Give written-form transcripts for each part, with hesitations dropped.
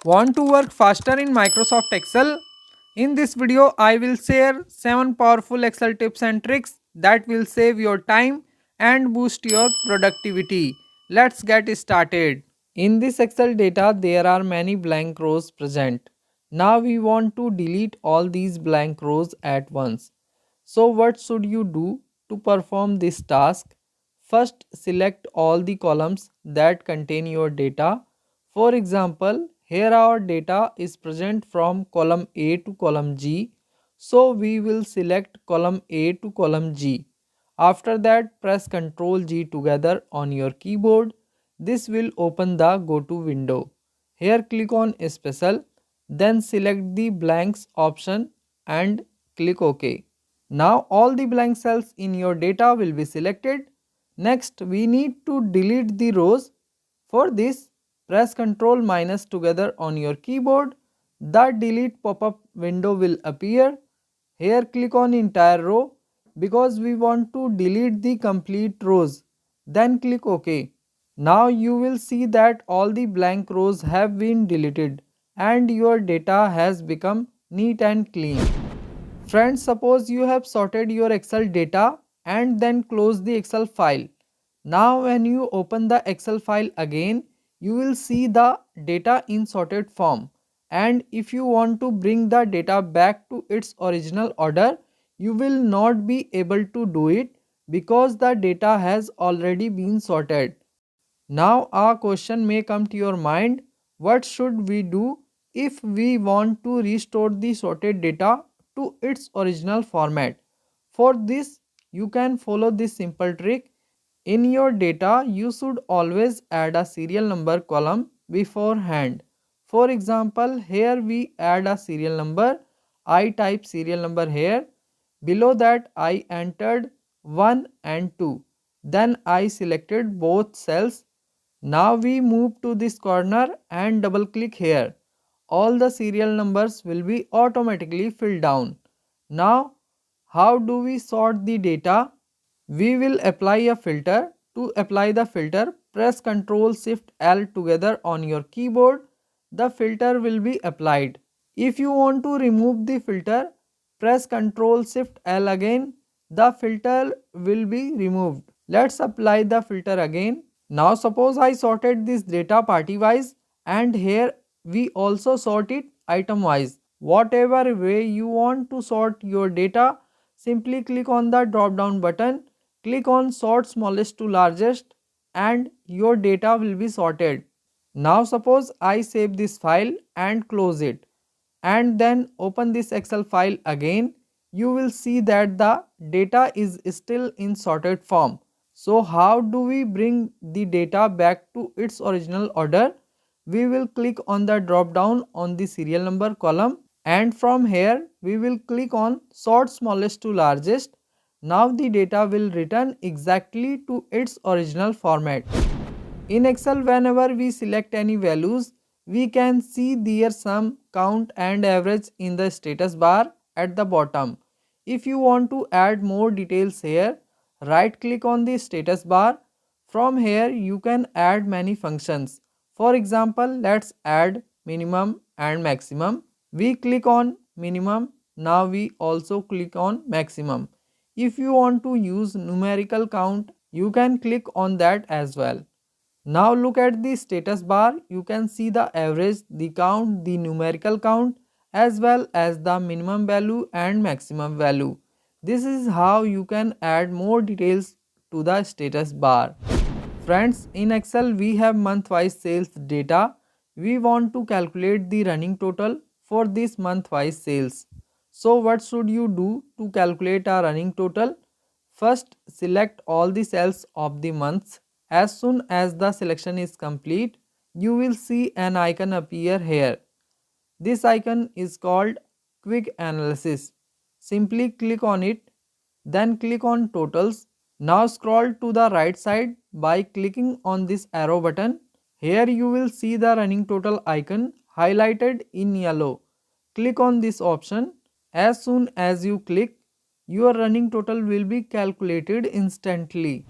Want to work faster in Microsoft Excel? In this video, I will share 7 powerful Excel tips and tricks that will save your time and boost your productivity. Let's get started. In this Excel data, there are many blank rows present. Now we want to delete all these blank rows at once. So what should you do to perform this task? First, select all the columns that contain your data. For example, here our data is present from column A to column G. So we will select column A to column G. After that, press Ctrl G together on your keyboard. This will open the Go To window. Here click on Special, then select the blanks option and click OK. Now all the blank cells in your data will be selected. Next, we need to delete the rows. For this, press Ctrl minus together on your keyboard. The delete pop-up window will appear. Here click on entire row because we want to delete the complete rows. Then click OK. Now you will see that all the blank rows have been deleted and your data has become neat and clean. Friends, suppose you have sorted your Excel data and then close the Excel file. Now when you open the Excel file again, you will see the data in sorted form. And if you want to bring the data back to its original order, you will not be able to do it because the data has already been sorted. Now a question may come to your mind, what should we do if we want to restore the sorted data to its original format? For this, you can follow this simple trick. In your data, you should always add a serial number column beforehand. For example, here we add a serial number. I type serial number here. Below that, I entered 1 and 2. Then I selected both cells. Now we move to this corner and double click here. All the serial numbers will be automatically filled down. Now, how do we sort the data? We will apply a filter. To apply the filter, press Ctrl Shift L together on your keyboard. The filter will be applied. If you want to remove the filter, press Ctrl Shift L again. The filter will be removed. Let's apply the filter again. Now suppose I sorted this data party wise and here we also sort it item wise. Whatever way you want to sort your data, simply click on the drop down button, click on sort smallest to largest and your data will be sorted. Now suppose I save this file and close it and then open this Excel file again, you will see that the data is still in sorted form. So how do we bring the data back to its original order? We will click on the drop down on the serial number column and from here we will click on sort smallest to largest. Now the data will return exactly to its original format. In Excel, whenever we select any values, we can see their sum, count and average in the status bar at the bottom. If you want to add more details here, right click on the status bar. From here, you can add many functions. For example, let's add minimum and maximum. We click on minimum. Now we also click on maximum. If you want to use numerical count, you can click on that as well. Now look at the status bar. You can see the average, the count, the numerical count as well as the minimum value and maximum value. This is how you can add more details to the status bar. Friends, in Excel we have month-wise sales data. We want to calculate the running total for this month-wise sales. So what should you do to calculate a running total? First, select all the cells of the months. As soon as the selection is complete, you will see an icon appear here. This icon is called Quick Analysis. Simply click on it, then click on Totals. Now scroll to the right side by clicking on this arrow button. Here you will see the running total icon highlighted in yellow. Click on this option. As soon as you click, your running total will be calculated instantly.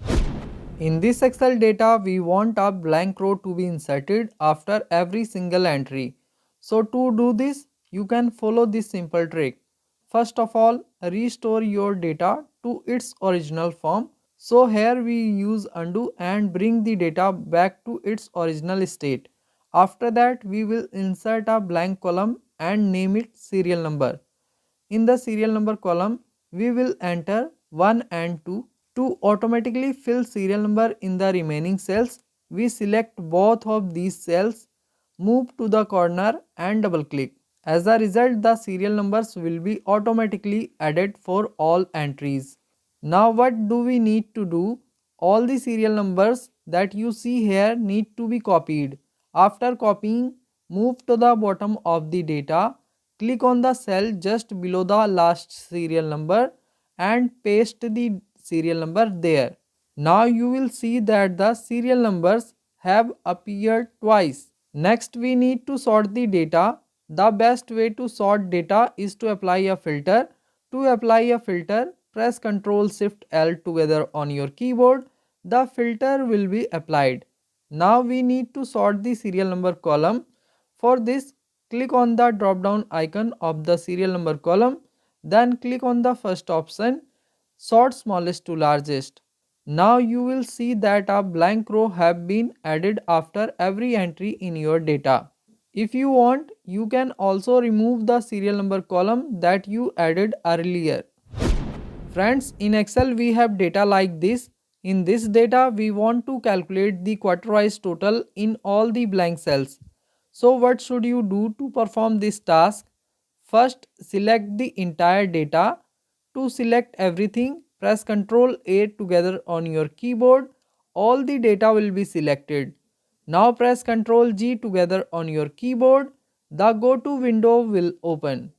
In this Excel data, we want a blank row to be inserted after every single entry. So to do this, you can follow this simple trick. First of all, restore your data to its original form. So here we use undo and bring the data back to its original state. After that, we will insert a blank column and name it serial number. In the serial number column, we will enter 1 and 2. To automatically fill serial number in the remaining cells, we select both of these cells, move to the corner and double click. As a result, the serial numbers will be automatically added for all entries. Now what do we need to do? All the serial numbers that you see here need to be copied. After copying, move to the bottom of the data, click on the cell just below the last serial number and paste the serial number there. Now you will see that the serial numbers have appeared twice. Next, we need to sort the data. The best way to sort data is to apply a filter. To apply a filter, press Ctrl Shift L together on your keyboard. The filter will be applied. Now we need to sort the serial number column. For this, click on the drop down icon of the serial number column. Then click on the first option, sort smallest to largest. Now you will see that a blank row have been added after every entry in your data. If you want, you can also remove the serial number column that you added earlier. Friends, in Excel we have data like this. In this data, we want to calculate the quarter-wise total in all the blank cells. So what should you do to perform this task? First, select the entire data. To select everything, press Ctrl A together on your keyboard. All the data will be selected. Now press Ctrl G together on your keyboard. The Go To window will open.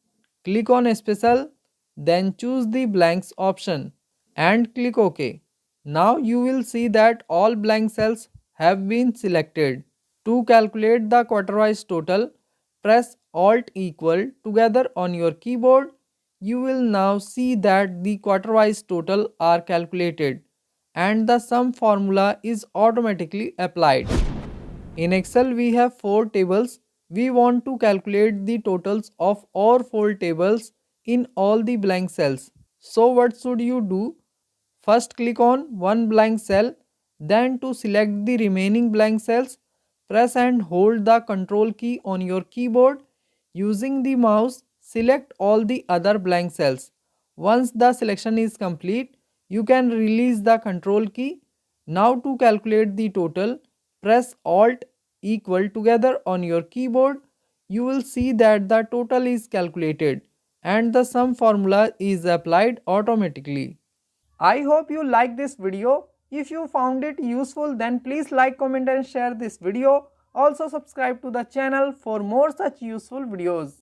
Click on Special, then choose the blanks option and click OK. Now you will see that all blank cells have been selected. To calculate the quarter-wise total, press Alt equal together on your keyboard. You will now see that the quarter-wise total are calculated and the sum formula is automatically applied. In Excel, we have 4 tables. We want to calculate the totals of all 4 tables in all the blank cells. So what should you do? First click on one blank cell, then to select the remaining blank cells, press and hold the Ctrl key on your keyboard. Using the mouse, select all the other blank cells. Once the selection is complete, you can release the Ctrl key. Now to calculate the total, press Alt equal together on your keyboard. You will see that the total is calculated and the sum formula is applied automatically. I hope you like this video. If you found it useful, then please like, comment and share this video. Also subscribe to the channel for more such useful videos.